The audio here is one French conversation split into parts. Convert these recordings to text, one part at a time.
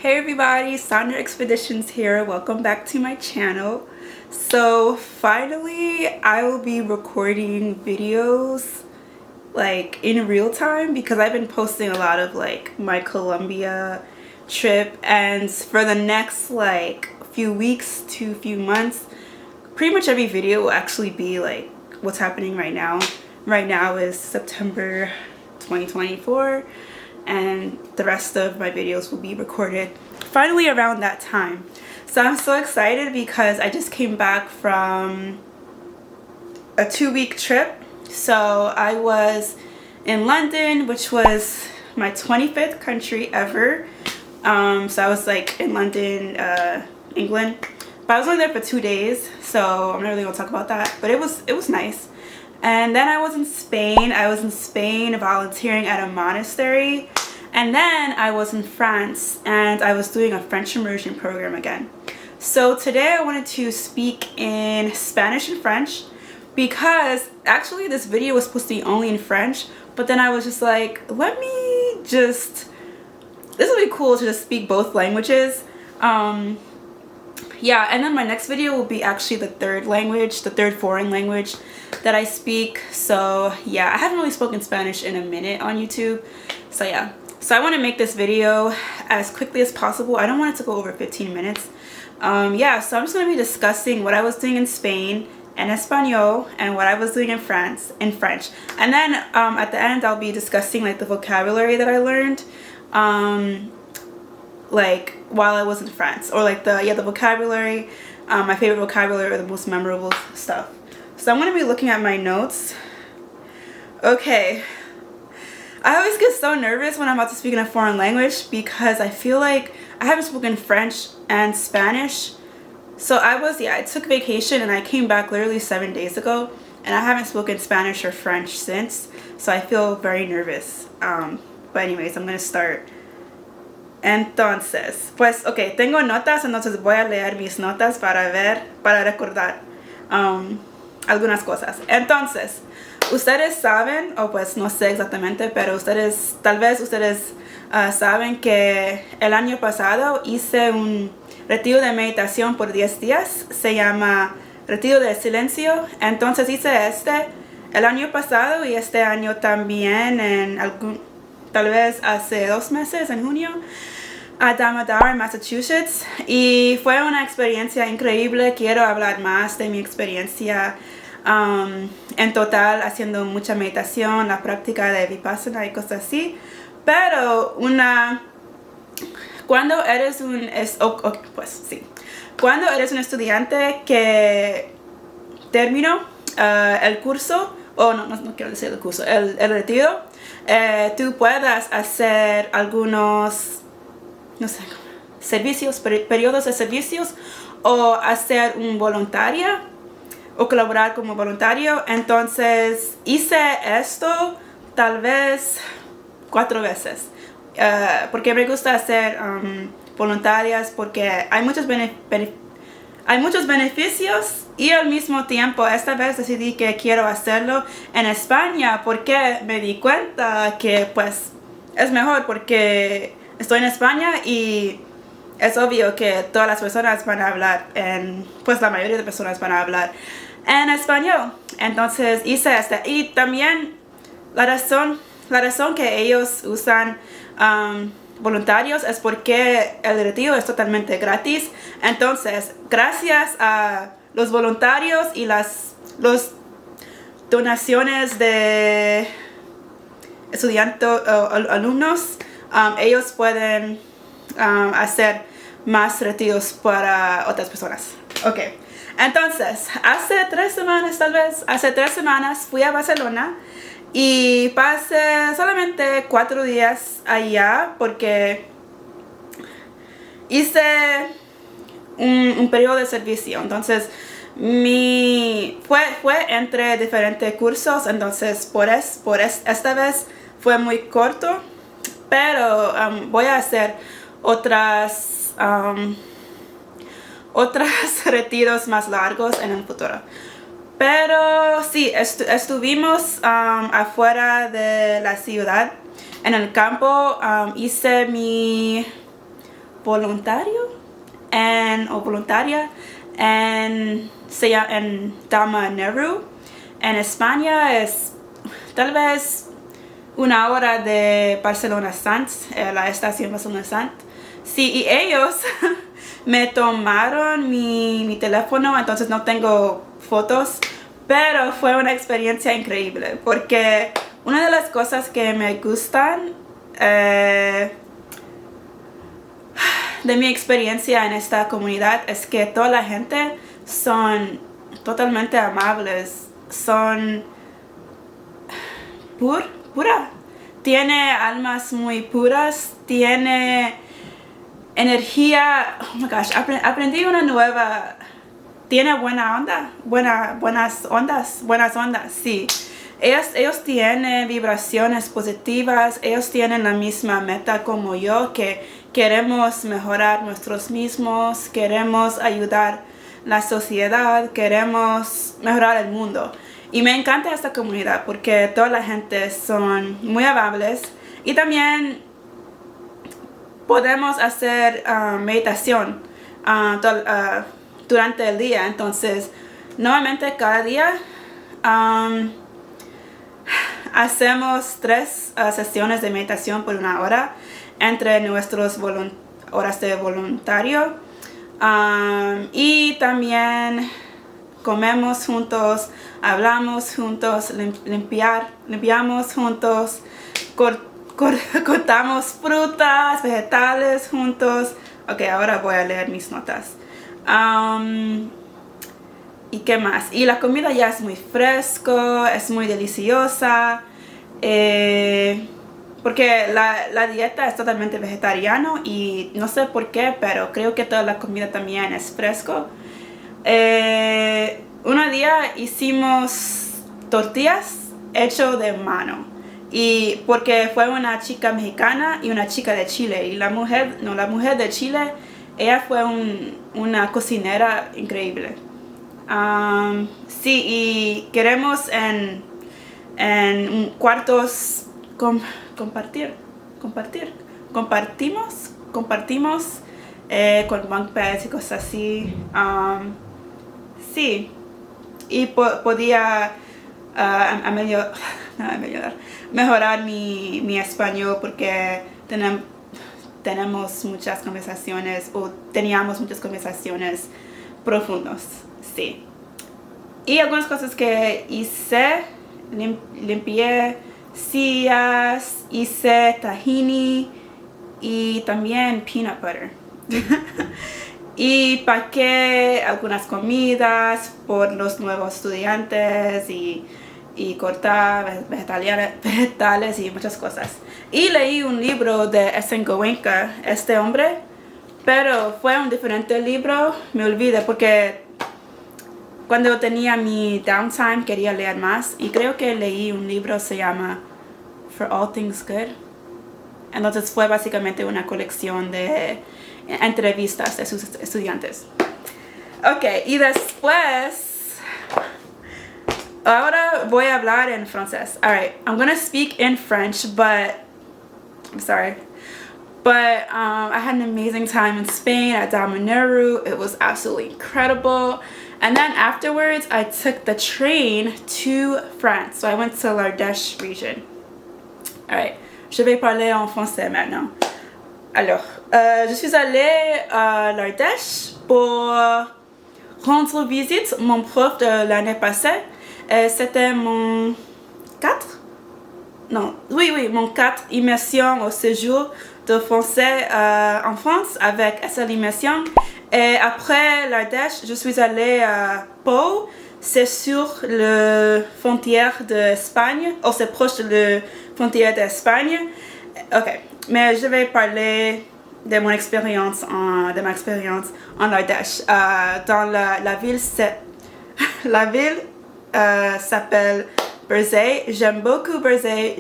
Hey everybody, Sandra Expeditions here. Welcome back to my channel. So finally I will be recording videos like in real time because I've been posting a lot of like my Colombia trip, and for the next like few weeks to few months pretty much every video will actually be like what's happening right now. Right now is September 2024 and the rest of my videos will be recorded finally around that time. So I'm so excited because I just came back from a 2-week trip. So I was in London, which was my 25th country ever. So I was like in London, England, but I was only there for 2 days, so I'm not really gonna talk about that, but it was nice. And then I was in Spain. I was in Spain volunteering at a monastery. And then I was in France and I was doing a French immersion program again. So today I wanted to speak in Spanish and French because actually this video was supposed to be only in French, but then I was just like, this would be cool to just speak both languages. Yeah, and then my next video will be actually the third foreign language that I speak. So yeah, I haven't really spoken Spanish in a minute on YouTube. So yeah, so I want to make this video as quickly as possible. I don't want it to go over 15 minutes. Yeah, so I'm just going to be discussing what I was doing in Spain in Espanol and what I was doing in France in French. And then at the end I'll be discussing like the vocabulary that I learned like while I was in France, or like the vocabulary, my favorite vocabulary or the most memorable stuff. So I'm going to be looking at my notes. Okay, I always get so nervous when I'm about to speak in a foreign language because I feel like I haven't spoken French and Spanish. So I took vacation and I came back literally 7 days ago and I haven't spoken Spanish or French since, so I feel very nervous. But anyways, I'm going to start. Entonces, pues, ok, tengo notas, entonces voy a leer mis notas para recordar algunas cosas. Entonces, ustedes saben, o pues no sé exactamente, pero tal vez ustedes saben que el año pasado hice un retiro de meditación por 10 días, se llama Retiro de Silencio. Entonces hice el año pasado y este año también tal vez hace 2 meses, en junio, a Damodar, Massachusetts, y fue una experiencia increíble. Quiero hablar más de mi experiencia en total, haciendo mucha meditación, la práctica de Vipassana y cosas así. Pero cuando eres un estudiante que terminó el curso, no quiero decir el curso, el retiro, tú puedas hacer algunos, no sé, periodos de servicios, o hacer un voluntaria o colaborar como voluntario. Entonces hice esto tal vez 4 veces porque me gusta hacer voluntarias, porque hay muchos beneficios, y al mismo tiempo esta vez decidí que quiero hacerlo en España porque me di cuenta que pues es mejor, porque estoy en España y es obvio que todas las personas van a hablar pues la mayoría de personas van a hablar en español. Entonces hice y también la razón que ellos usan voluntarios es porque el retiro es totalmente gratis. Entonces, gracias a los voluntarios y las donaciones de estudiantes o alumnos, ellos pueden hacer más retiros para otras personas. Ok, entonces hace 3 semanas fui a Barcelona y pasé solamente 4 días allá porque hice un periodo de servicio. Entonces fue entre diferentes cursos, entonces esta vez fue muy corto, pero voy a hacer otros retiros más largos en el futuro. Pero sí, estuvimos afuera de la ciudad, en el campo. Hice mi o voluntaria en Dama Nehru. En España es tal vez una hora de Barcelona Sant, la estación Barcelona Sant. Sí, y ellos me tomaron mi teléfono, entonces no tengo fotos, pero fue una experiencia increíble porque una de las cosas que me gustan de mi experiencia en esta comunidad es que toda la gente son totalmente amables, son pura. Tiene almas muy puras, tiene energía. Oh my gosh, aprendí una nueva. Tiene buenas ondas, sí. Ellos tienen vibraciones positivas, ellos tienen la misma meta como yo, que queremos mejorar nosotros mismos, queremos ayudar la sociedad, queremos mejorar el mundo. Y me encanta esta comunidad porque toda la gente son muy amables y también podemos hacer meditación durante el día. Entonces, nuevamente cada día hacemos 3 sesiones de meditación por 1 hora entre nuestras horas de voluntario. Y también comemos juntos, hablamos juntos, limpiamos juntos, cortamos frutas, vegetales juntos. Ok, ahora voy a leer mis notas. ¿Y qué más? Y la comida ya es muy fresco, es muy deliciosa. Porque la dieta es totalmente vegetariano y no sé por qué, pero creo que toda la comida también es fresco. Un día hicimos tortillas hechas de mano. Y porque fue una chica mexicana y una chica de Chile. Y la mujer de Chile, ella fue una cocinera increíble. Sí, y queremos en cuartos compartimos con bunk beds y cosas así. Sí, y podía mejorar mi español porque teníamos muchas conversaciones profundas, sí. Y algunas cosas que hice, limpié sillas, hice tahini y también peanut butter. Y paqué algunas comidas por los nuevos estudiantes y cortar vegetales y muchas cosas. Y leí un libro de Essen Goenka, este hombre, pero fue un diferente libro, me olvidé porque cuando tenía mi downtime quería leer más y creo que leí un libro, se llama For All Things Good. Entonces fue básicamente una colección de entrevistas de sus estudiantes. Ok, y después, ahora voy a hablar en francés. Alright, I'm gonna speak in French, but I'm sorry. But I had an amazing time in Spain at Dama Nehru. It was absolutely incredible. And then afterwards, I took the train to France. So I went to l'Ardèche region. Alright, je vais parler en français maintenant. Alors, je suis allée à l'Ardèche pour rendre visite à mon prof de l'année passée. C'était mon 4? Non, oui, mon 4 immersion au séjour de français en France avec SL Immersion. Et après l'Ardèche, je suis allée à Pau. C'est sur la frontière d'Espagne, ou c'est proche de la frontière d'Espagne. Ok, mais je vais parler de mon expérience en Ardèche. Dans la ville, s'appelle Berzay. J'aime beaucoup Berzay.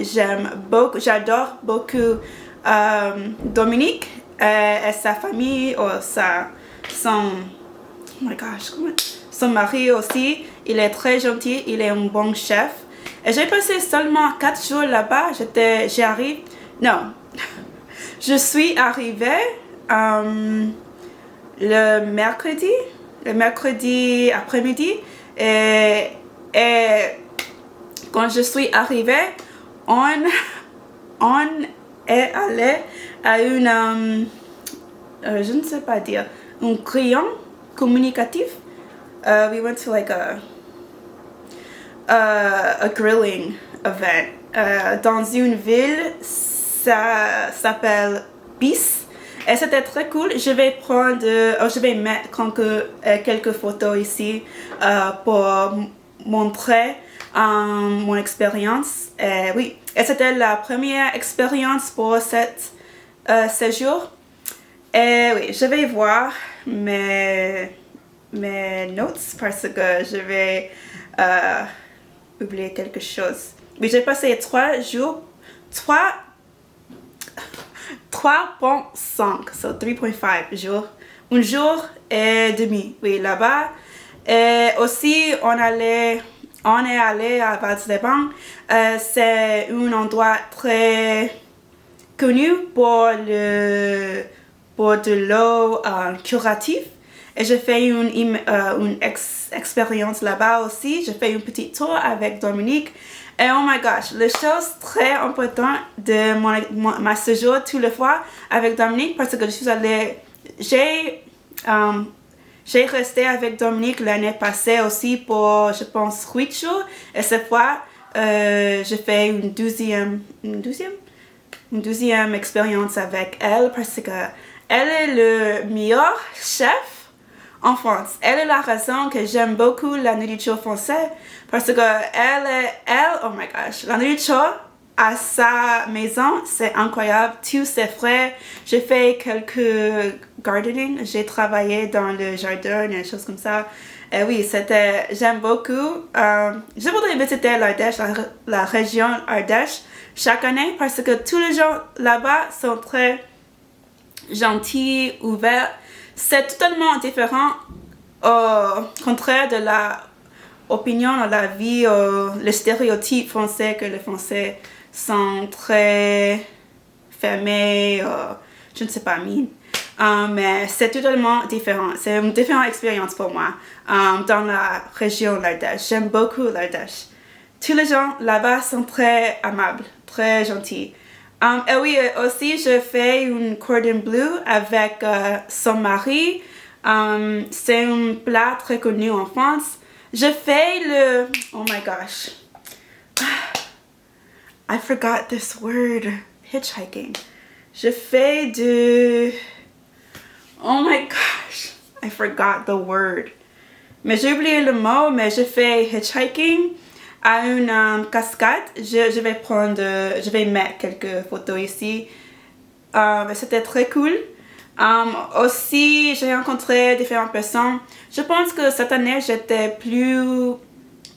J'adore beaucoup Dominique et sa famille, son mari aussi. Il est très gentil, il est un bon chef. Et j'ai passé seulement 4 jours là-bas. Je suis arrivée le mercredi après-midi. Et quand je suis arrivée, on est allé à une, je ne sais pas dire, un crayon communicatif. We went to like a grilling event dans une ville, ça s'appelle Bis. Et c'était très cool. Je vais mettre quelques photos ici pour montrer mon expérience. Oui, et c'était la première expérience pour cet séjour. Et oui, je vais voir mes notes parce que je vais oublier quelque chose. Mais j'ai passé 3.5, so 3.5 jours. Un jour et demi, oui, là-bas. Et aussi, on est allé à Val-des-Bains. C'est un endroit très connu pour de l'eau curative. Et j'ai fait une expérience là-bas aussi. J'ai fait un petit tour avec Dominique. Et oh my gosh, la chose très importante de ma séjour tous les fois avec Dominique, parce que je suis allée, j'ai resté avec Dominique l'année passée aussi pour, je pense, 8 jours. Et cette fois, j'ai fait une deuxième expérience avec elle parce que elle est le meilleur chef en France. Elle est la raison que j'aime beaucoup la nourriture française parce que oh my gosh, la nourriture à sa maison, c'est incroyable. Tout c'est frais. J'ai fait quelques gardening. J'ai travaillé dans le jardin et des choses comme ça. Et oui, j'aime beaucoup. Je voudrais visiter l'Ardèche, la région Ardèche chaque année parce que tous les gens là-bas sont très gentils, ouverts. C'est totalement différent au contraire de la opinion, de la vie, le stéréotype français que les Français sont très fermés, je ne sais pas, mais c'est totalement différent. C'est une différente expérience pour moi dans la région l'Ardèche. J'aime beaucoup l'Ardèche. Tous les gens là-bas sont très amables, très gentils. Et oui, aussi, je fais une cordon bleu avec son mari. C'est un plat très connu en France. Je fais oh my gosh. I forgot this word. Hitchhiking. Je fais oh my gosh. I forgot the word. Mais j'ai oublié le mot, mais je fais hitchhiking à une cascade. Je vais mettre quelques photos ici. C'était très cool. Aussi, j'ai rencontré différentes personnes. Je pense que cette année, j'étais plus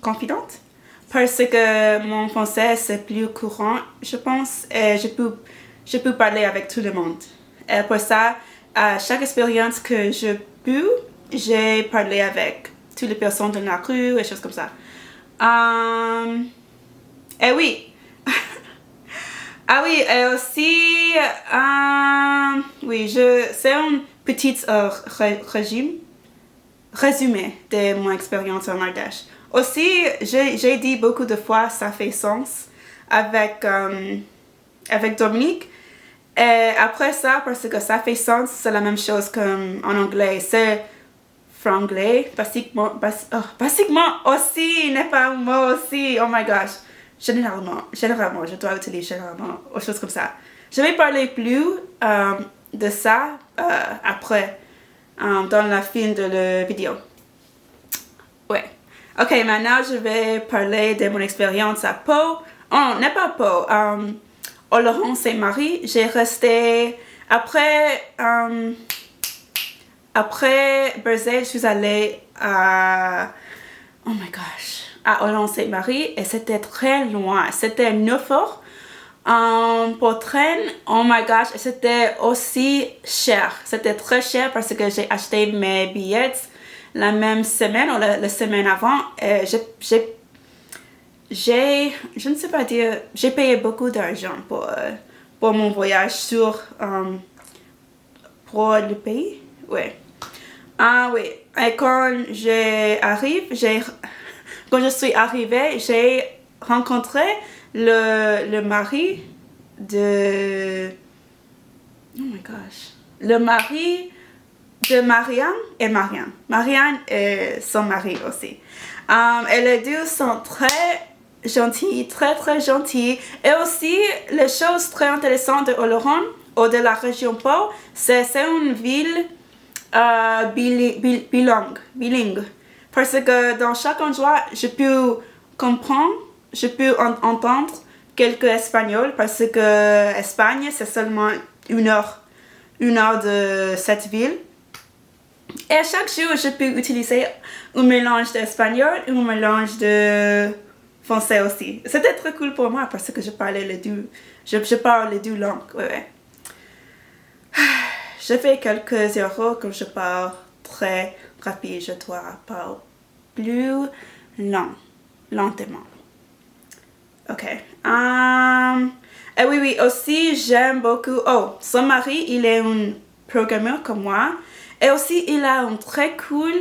confidente parce que mon français, c'est plus courant, je pense. Et je peux parler avec tout le monde. Et pour ça, à chaque expérience que j'ai parlé avec toutes les personnes de la rue et choses comme ça. Et oui. Ah oui, et aussi, oui, c'est un petit résumé de mon expérience en Ardèche. Aussi, j'ai dit beaucoup de fois, ça fait sens avec Dominique. Et après ça, parce que ça fait sens, c'est la même chose qu'en anglais. C'est franglais, basiquement aussi, n'est pas un mot aussi. Oh my gosh. Généralement, je dois utiliser généralement, ou choses comme ça. Je vais parler plus de ça après, dans la fin de la vidéo. Ouais. Ok, maintenant je vais parler de mon expérience à Pau. Oh, n'est pas Pau. Oloron-Saint-Marie. J'ai resté après Berzé, je suis allée à oh my gosh, à Oloron-Saint-Marie et c'était très loin. C'était 9 heures pour train. Oh my gosh, et c'était aussi cher. C'était très cher parce que j'ai acheté mes billets la même semaine ou la semaine avant. Et je ne sais pas dire, j'ai payé beaucoup d'argent pour mon voyage pour le pays. Ouais. Ah oui. Et quand quand je suis arrivée, j'ai rencontré le mari de... Oh my gosh. Le mari de Marianne et Marianne. Marianne et son mari aussi. Et les deux sont très gentils, très très gentils. Et aussi, les choses très intéressantes de Oloron ou de la région Pau, c'est une ville bilingue. Parce que dans chaque endroit, je peux comprendre, je peux entendre quelques espagnols parce que Espagne, c'est seulement une heure de cette ville. Et chaque jour, je peux utiliser un mélange d'espagnol et un mélange de français aussi. C'était très cool pour moi parce que je parlais les deux. Je parle les deux langues. Ouais. Je fais quelques erreurs quand je parle très rapide. Je dois parler plus lentement. Ok. Et oui, aussi, j'aime beaucoup... Oh, son mari, il est un programmeur comme moi. Et aussi, il a un très cool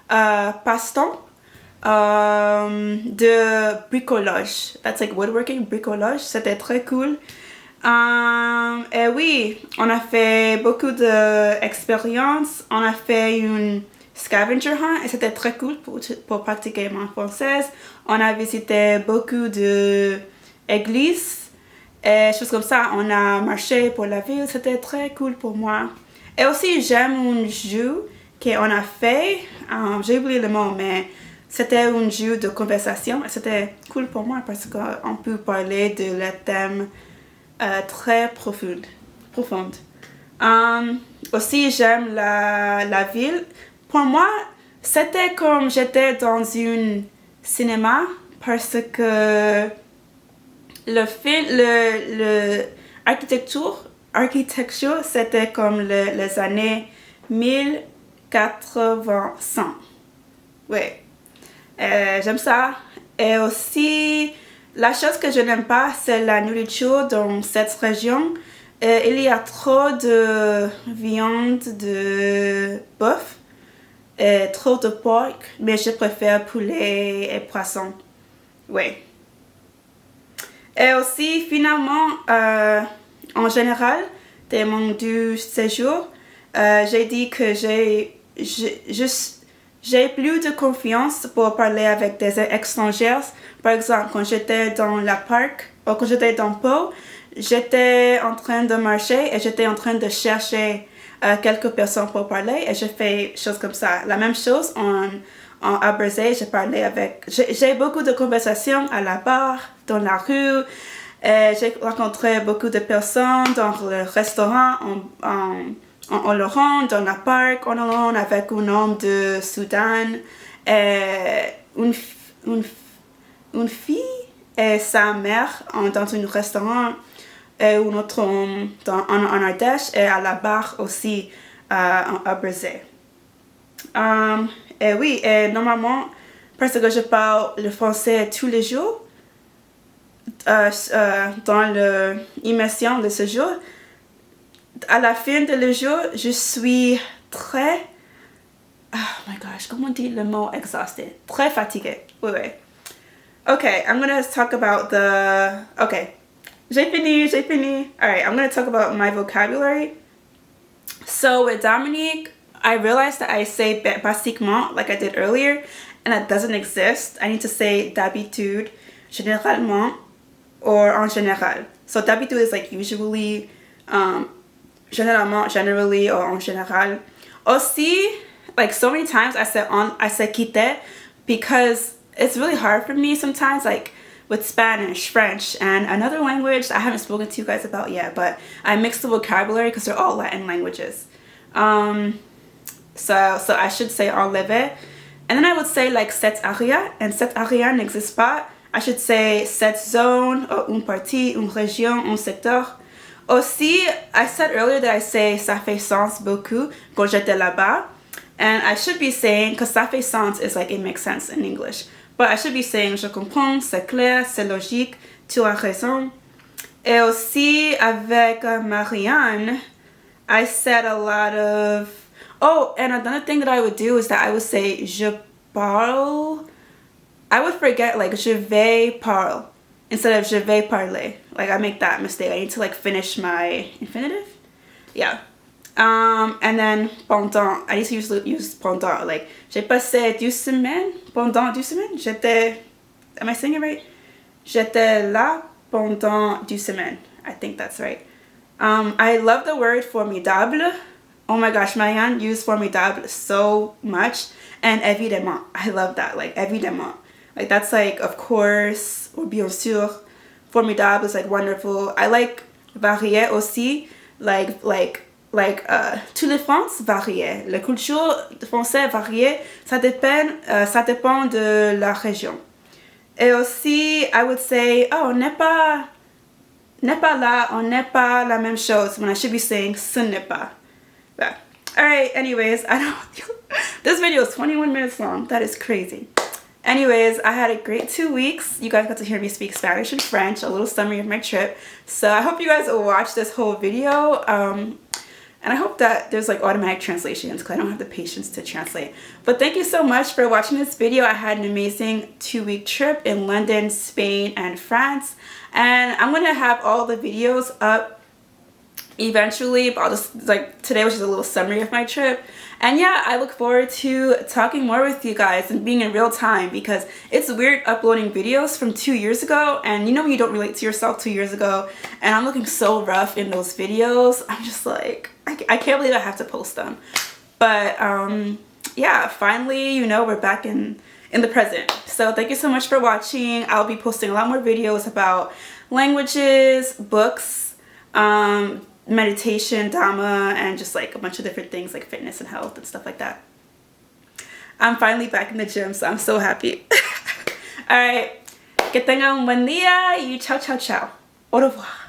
passe-temps de bricolage. That's like woodworking, bricolage. C'était très cool. Et oui, on a fait beaucoup d'expériences. On a fait une scavenger hunt et c'était très cool pour pratiquer mon français. On a visité beaucoup d'églises et choses comme ça. On a marché pour la ville. C'était très cool pour moi. Et aussi, j'aime un jeu qu'on a fait. J'ai oublié le mot, mais c'était un jeu de conversation. Et c'était cool pour moi parce qu'on peut parler de le thème très profonde. Aussi, j'aime la ville. Pour moi, c'était comme j'étais dans un cinéma parce que l'architecture, c'était comme les années 1400. Ouais. J'aime ça. Et aussi, la chose que je n'aime pas, c'est la nourriture dans cette région. Il y a trop de viande de bœuf et trop de porc, mais je préfère poulet et poisson. Oui. Et aussi, finalement, en général, de mon deux séjours, j'ai dit que j'ai plus de confiance pour parler avec des étrangers. Par exemple, quand j'étais dans la parc, ou quand j'étais dans Pau, j'étais en train de marcher et j'étais en train de chercher quelques personnes pour parler et j'ai fait choses comme ça. La même chose à Brésil, j'ai beaucoup de conversations à la bar, dans la rue. J'ai rencontré beaucoup de personnes dans le restaurant en Oloron, dans la parc en Oloron avec un homme de Soudan, une fille et sa mère dans un restaurant, et un autre homme en Ardèche et à la bar aussi à Brésil. Et oui, et normalement, parce que je parle le français tous les jours, dans l'immersion de ce jour, à la fin de le jour, je suis très... Oh my gosh, comment on dit le mot exhausted? Très fatiguée. Oui. Okay, I'm going to talk about Okay, j'ai fini. Alright, I'm going to talk about my vocabulary. So with Dominique, I realized that I say basiquement, like I did earlier, and that doesn't exist. I need to say d'habitude, généralement, or en général. So d'habitude is like usually, généralement, generally, or en général. Aussi, like so many times I said quitte because it's really hard for me sometimes, like with Spanish, French, and another language I haven't spoken to you guys about yet, but I mix the vocabulary because they're all Latin languages. So I should say enlever. And then I would say like cette area, and cette area n'existe pas. I should say cette zone, or une partie, une région, un secteur. Aussi, I said earlier that I say ça fait sens beaucoup quand j'étais là-bas. And I should be saying, because ça fait sens is like it makes sense in English. But I should be saying je comprends, c'est clair, c'est logique, tu as raison. Et aussi avec Marianne, I said a lot of, oh, and another thing that I would do is that I would say je parle. I would forget like je vais parle instead of je vais parler. Like I make that mistake. I need to like finish my infinitive. Yeah. And then pendant, I need to use pendant. Like j'ai passé 2 semaines, pendant 2 semaines. J'étais, am I saying it right? J'étais là pendant 2 semaines. I think that's right. I love the word formidable. Oh my gosh, Marianne used formidable so much. And évidemment, I love that. Like évidemment, like that's like of course or bien sûr. Formidable is like wonderful. I like varier aussi. Tous les France varier. La culture française varier. Ça dépend de la région. Et aussi, I would say, oh, n'est pas là, on n'est pas la même chose, when I should be saying ce n'est pas. Yeah. Alright, anyways, I don't, this video is 21 minutes long. That is crazy. Anyways, I had a great 2 weeks. You guys got to hear me speak Spanish and French, a little summary of my trip. So I hope you guys will watch this whole video. And I hope that there's like automatic translations because I don't have the patience to translate. But thank you so much for watching this video. I had an amazing 2-week trip in London, Spain, and France. And I'm going to have all the videos up eventually. But I'll just, like, today was just a little summary of my trip. And yeah, I look forward to talking more with you guys and being in real time because it's weird uploading videos from 2 years ago. And you know when you don't relate to yourself 2 years ago. And I'm looking so rough in those videos. I'm just like, I can't believe I have to post them. But yeah, finally, you know, we're back in the present. So thank you so much for watching. I'll be posting a lot more videos about languages, books, meditation, Dhamma, and just like a bunch of different things like fitness and health and stuff like that. I'm finally back in the gym, so I'm so happy. All right. Que tengan un buen día y chao, chao, chao. Au revoir.